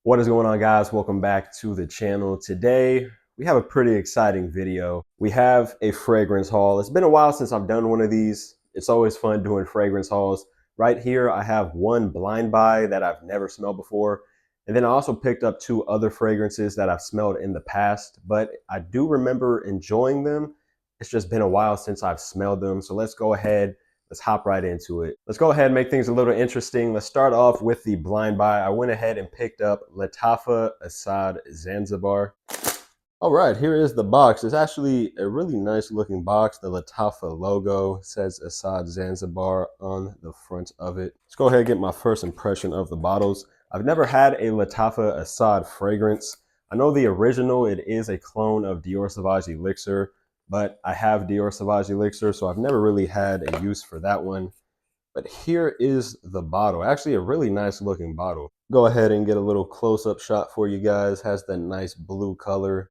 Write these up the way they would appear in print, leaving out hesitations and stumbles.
What is going on, guys? Welcome back to the channel. Today we have a pretty exciting video. We have a fragrance haul. It's been a while since I've done one of these. It's always fun doing fragrance hauls. Right here I have one blind buy that I've never smelled before, and then I also picked up two other fragrances that I've smelled in the past, but I do remember enjoying them. It's just been a while since I've smelled them, so let's go ahead. Let's hop right into it. Let's go ahead and make things a little interesting. Let's start off with the blind buy. I went ahead and picked up Lattafa Assad Zanzibar. All right, here is the box. It's actually a really nice looking box. The Lattafa logo says Assad Zanzibar on the front of it. Let's go ahead and get my first impression of the bottles. I've never had a Lattafa Assad fragrance. I know the original, it is a clone of Dior Sauvage Elixir, but I have Dior Sauvage Elixir, so I've never really had a use for that one. But here is the bottle. Actually, a really nice looking bottle. Go ahead and get a little close-up shot for you guys. Has that nice blue color.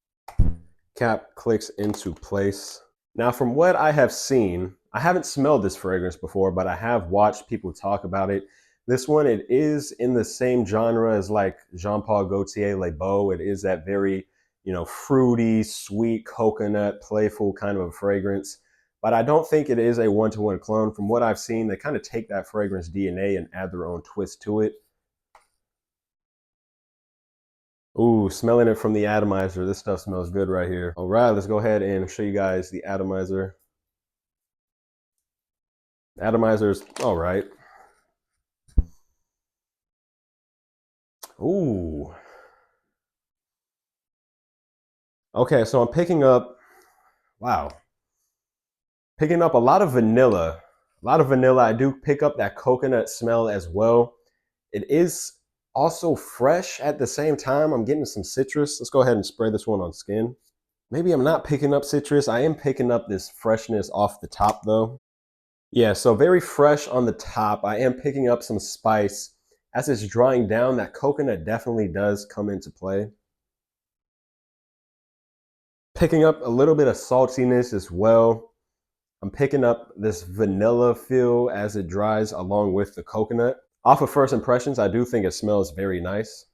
Cap clicks into place. Now, from what I have seen, I haven't smelled this fragrance before, but I have watched people talk about it. This one, it is in the same genre as like Jean Paul Gaultier Le Beau. It is that very, fruity, sweet, coconut, playful kind of a fragrance. But I don't think it is a one-to-one clone. From what I've seen, they kind of take that fragrance DNA and add their own twist to it. Ooh, smelling it from the atomizer. This stuff smells good right here. All right, let's go ahead and show you guys the atomizer. Atomizer's all right. Ooh. Okay, so I'm picking up, wow, picking up a lot of vanilla. A lot of vanilla. I do pick up that coconut smell as well. It is also fresh at the same time. I'm getting some citrus. Let's go ahead and spray this one on skin. Maybe I'm not picking up citrus. I am picking up this freshness off the top though. Yeah, so very fresh on the top. I am picking up some spice. As it's drying down, that coconut definitely does come into play. Picking up a little bit of saltiness as well. I'm picking up this vanilla feel as it dries along with the coconut. Off of first impressions, I do think it smells very nice.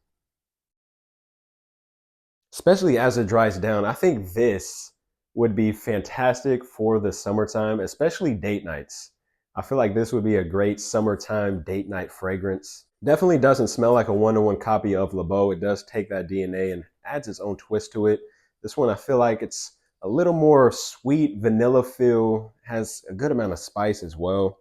Especially as it dries down. I think this would be fantastic for the summertime, especially date nights. I feel like this would be a great summertime date night fragrance. Definitely doesn't smell like a one-to-one copy of Le Beau. It does take that DNA and adds its own twist to it. This one, I feel like it's a little more sweet vanilla feel, has a good amount of spice as well.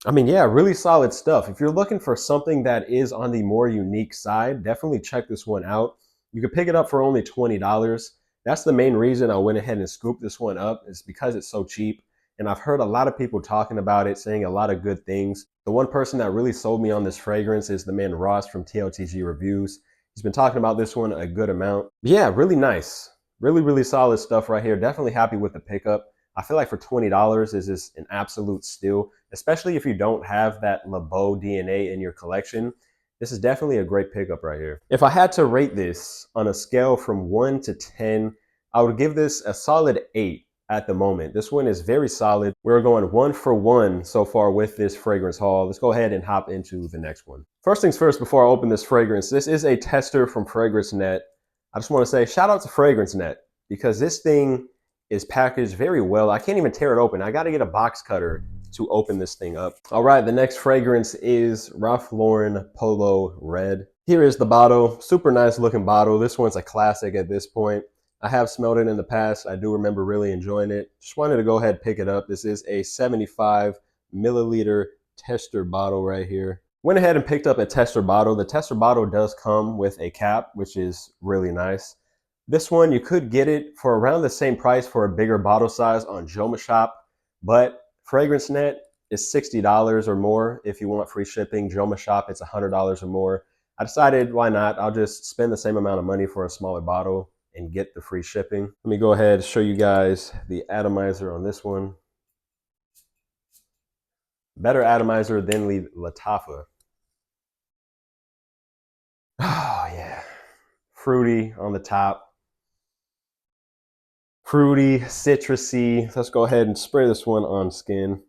I mean, yeah, really solid stuff. If you're looking for something that is on the more unique side, definitely check this one out. You can pick it up for only $20. That's the main reason I went ahead and scooped this one up, is because it's so cheap. And I've heard a lot of people talking about it, saying a lot of good things. The one person that really sold me on this fragrance is the man Ross from TLTG Reviews. He's been talking about this one a good amount. Yeah, really nice. Really, really solid stuff right here. Definitely happy with the pickup. I feel like for $20 is just an absolute steal, especially if you don't have that Le Beau DNA in your collection. This is definitely a great pickup right here. If I had to rate this on a scale from 1 to 10, I would give this a solid 8 at the moment. This one is very solid. We're going 1 for 1 so far with this fragrance haul. Let's go ahead and hop into the next one. First things first, before I open this fragrance, this is a tester from FragranceNet. I just want to say shout out to FragranceNet, because this thing is packaged very well. I can't even tear it open. I got to get a box cutter to open this thing up. All right, the next fragrance is Ralph Lauren Polo Red. Here is the bottle. Super nice looking bottle. This one's a classic at this point. I have smelled it in the past. I do remember really enjoying it. Just wanted to go ahead and pick it up. This is a 75 milliliter tester bottle right here. Went ahead and picked up a tester bottle. The tester bottle does come with a cap, which is really nice. This one, you could get it for around the same price for a bigger bottle size on JomaShop, but FragranceNet is $60 or more if you want free shipping. JomaShop, it's $100 or more. I decided, why not? I'll just spend the same amount of money for a smaller bottle and get the free shipping. Let me go ahead and show you guys the atomizer on this one. Better atomizer than Lattafa. Oh yeah, fruity on the top. Fruity, citrusy. Let's go ahead and spray this one on skin.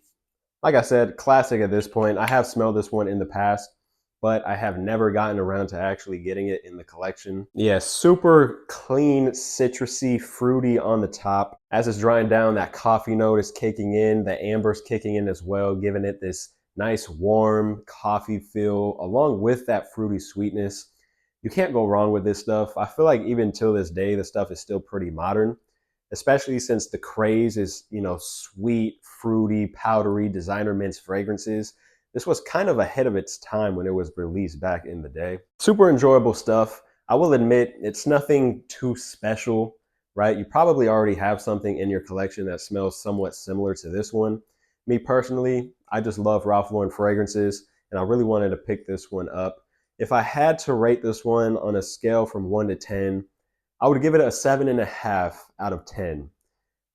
Like I said, classic at this point. I have smelled this one in the past. but I have never gotten around to actually getting it in the collection. Yeah, super clean, citrusy, fruity on the top. As it's drying down, that coffee note is kicking in, the amber's kicking in as well, giving it this nice warm coffee feel along with that fruity sweetness. You can't go wrong with this stuff. I feel like even till this day, the stuff is still pretty modern, especially since the craze is, sweet, fruity, powdery, designer mints fragrances. This was kind of ahead of its time when it was released back in the day. Super enjoyable stuff. I will admit it's nothing too special, right? You probably already have something in your collection that smells somewhat similar to this one. Me personally, I just love Ralph Lauren fragrances, and I really wanted to pick this one up. If I had to rate this one on a scale from 1 to 10, I would give it a 7.5 out of 10.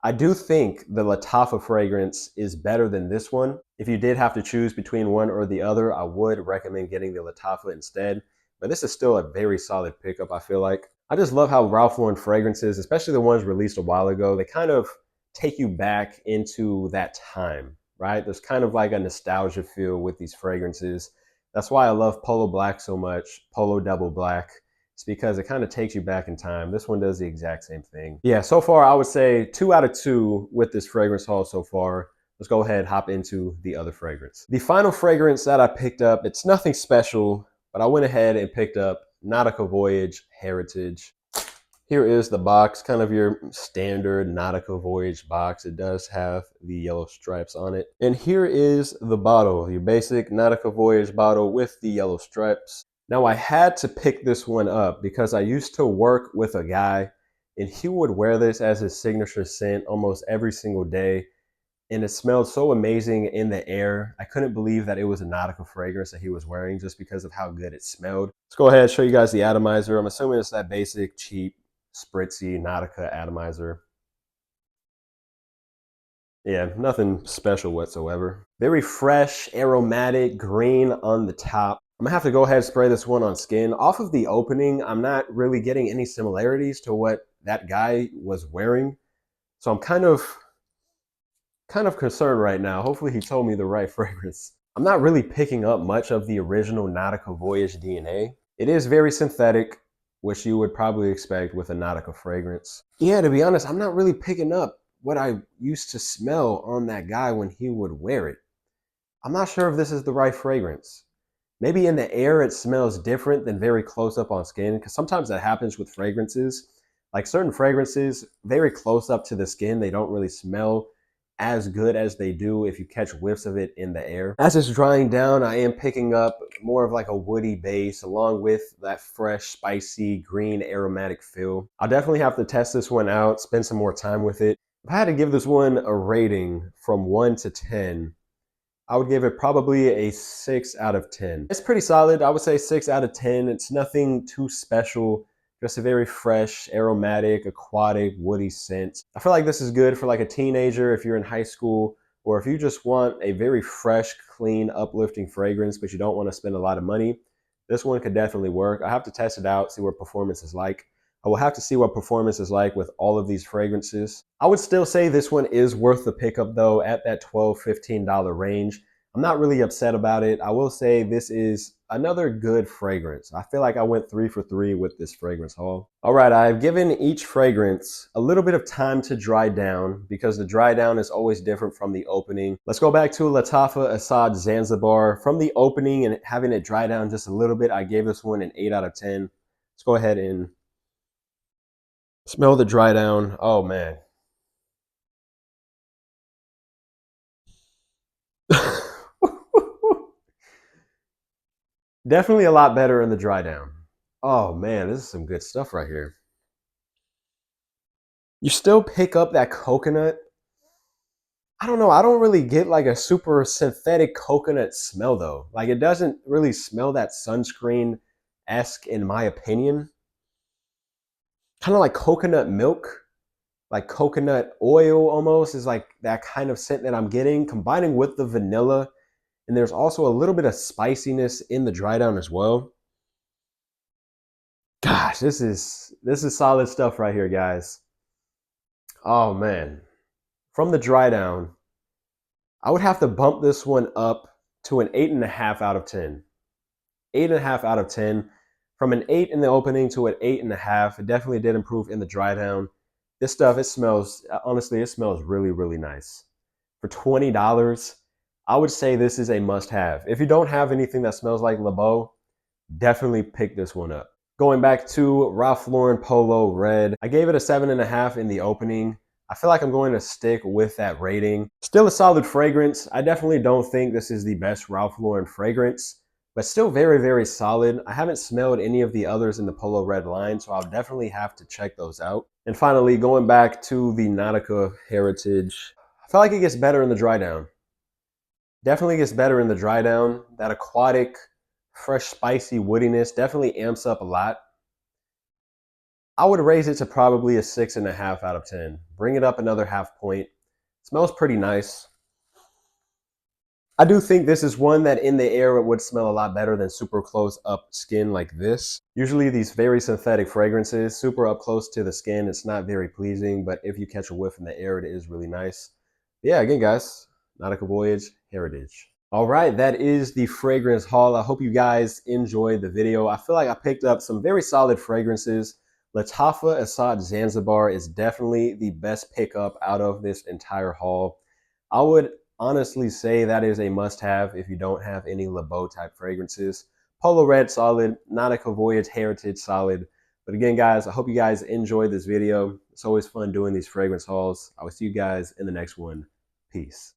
I do think the Lattafa fragrance is better than this one. If you did have to choose between one or the other, I would recommend getting the Lattafa instead. But this is still a very solid pickup, I feel like. I just love how Ralph Lauren fragrances, especially the ones released a while ago, they kind of take you back into that time, right? There's kind of like a nostalgia feel with these fragrances. That's why I love Polo Black so much, Polo Double Black. It's because it kind of takes you back in time. This one does the exact same thing. Yeah, so far I would say 2 out of 2 with this fragrance haul so far. Let's go ahead and hop into the other fragrance. The final fragrance that I picked up, it's nothing special, but I went ahead and picked up Nautica Voyage Heritage. Here is the box, kind of your standard Nautica Voyage box. It does have the yellow stripes on it. And here is the bottle, your basic Nautica Voyage bottle with the yellow stripes. Now I had to pick this one up because I used to work with a guy and he would wear this as his signature scent almost every single day. And it smelled so amazing in the air. I couldn't believe that it was a Nautica fragrance that he was wearing just because of how good it smelled. Let's go ahead and show you guys the atomizer. I'm assuming it's that basic, cheap, spritzy Nautica atomizer. Yeah, nothing special whatsoever. Very fresh, aromatic, green on the top. I'm gonna have to go ahead and spray this one on skin. Off of the opening, I'm not really getting any similarities to what that guy was wearing. So I'm kind of concerned right now. Hopefully he told me the right fragrance. I'm not really picking up much of the original Nautica Voyage DNA. It is very synthetic, which you would probably expect with a Nautica fragrance. Yeah, to be honest, I'm not really picking up what I used to smell on that guy when he would wear it. I'm not sure if this is the right fragrance. Maybe in the air it smells different than very close up on skin, because sometimes that happens with fragrances. Like certain fragrances, very close up to the skin, they don't really smell as good as they do if you catch whiffs of it in the air. As it's drying down, I am picking up more of like a woody base along with that fresh, spicy, green, aromatic feel. I'll definitely have to test this one out, spend some more time with it. If I had to give this one a rating from 1 to 10, I would give it probably a 6 out of 10. It's pretty solid. I would say 6 out of 10. It's nothing too special. Just a very fresh, aromatic, aquatic, woody scent. I feel like this is good for like a teenager if you're in high school, or if you just want a very fresh, clean, uplifting fragrance, but you don't want to spend a lot of money. This one could definitely work. I have to test it out, see what performance is like. I will have to see what performance is like with all of these fragrances. I would still say this one is worth the pickup though at that $12, $15 range. I'm not really upset about it. I will say this is another good fragrance. I feel like I went 3 for 3 with this fragrance haul. All right, I've given each fragrance a little bit of time to dry down because the dry down is always different from the opening. Let's go back to Lattafa Assad Zanzibar. From the opening and having it dry down just a little bit, I gave this one an 8 out of 10. Let's go ahead and smell the dry down. Oh man. Definitely a lot better in the dry down. Oh man, this is some good stuff right here. You still pick up that coconut. I don't know. I don't really get like a super synthetic coconut smell though. Like it doesn't really smell that sunscreen-esque in my opinion. Kind of like coconut milk, like coconut oil almost is like that kind of scent that I'm getting, combining with the vanilla. And there's also a little bit of spiciness in the dry down as well. Gosh, this is solid stuff right here, guys. Oh man. From the dry down, I would have to bump this one up to an 8.5 out of 10. 8.5 out of 10. From an 8 in the opening to an 8.5, it definitely did improve in the dry down. This stuff, it smells, honestly, it smells really, really nice. For $20, I would say this is a must have. If you don't have anything that smells like Le Beau, definitely pick this one up. Going back to Ralph Lauren Polo Red, I gave it a 7.5 in the opening. I feel like I'm going to stick with that rating. Still a solid fragrance. I definitely don't think this is the best Ralph Lauren fragrance, but still very, very solid. I haven't smelled any of the others in the Polo Red line, so I'll definitely have to check those out. And finally, going back to the Nautica Heritage, I feel like it gets better in the dry down. Definitely gets better in the dry down. That aquatic, fresh, spicy woodiness definitely amps up a lot. I would raise it to probably a 6.5 out of 10. Bring it up another half point. Smells pretty nice. I do think this is one that in the air it would smell a lot better than super close up skin like this. Usually these very synthetic fragrances, super up close to the skin, it's not very pleasing, but if you catch a whiff in the air, it is really nice. Yeah, again guys, Nautica Voyage Heritage. All right, that is the fragrance haul. I hope you guys enjoyed the video. I feel like I picked up some very solid fragrances. Lattafa Assad Zanzibar is definitely the best pickup out of this entire haul. I would honestly say that is a must-have if you don't have any Le Beau type fragrances. Polo Red solid, Nautica Voyage Heritage solid. But again, guys, I hope you guys enjoyed this video. It's always fun doing these fragrance hauls. I will see you guys in the next one. Peace.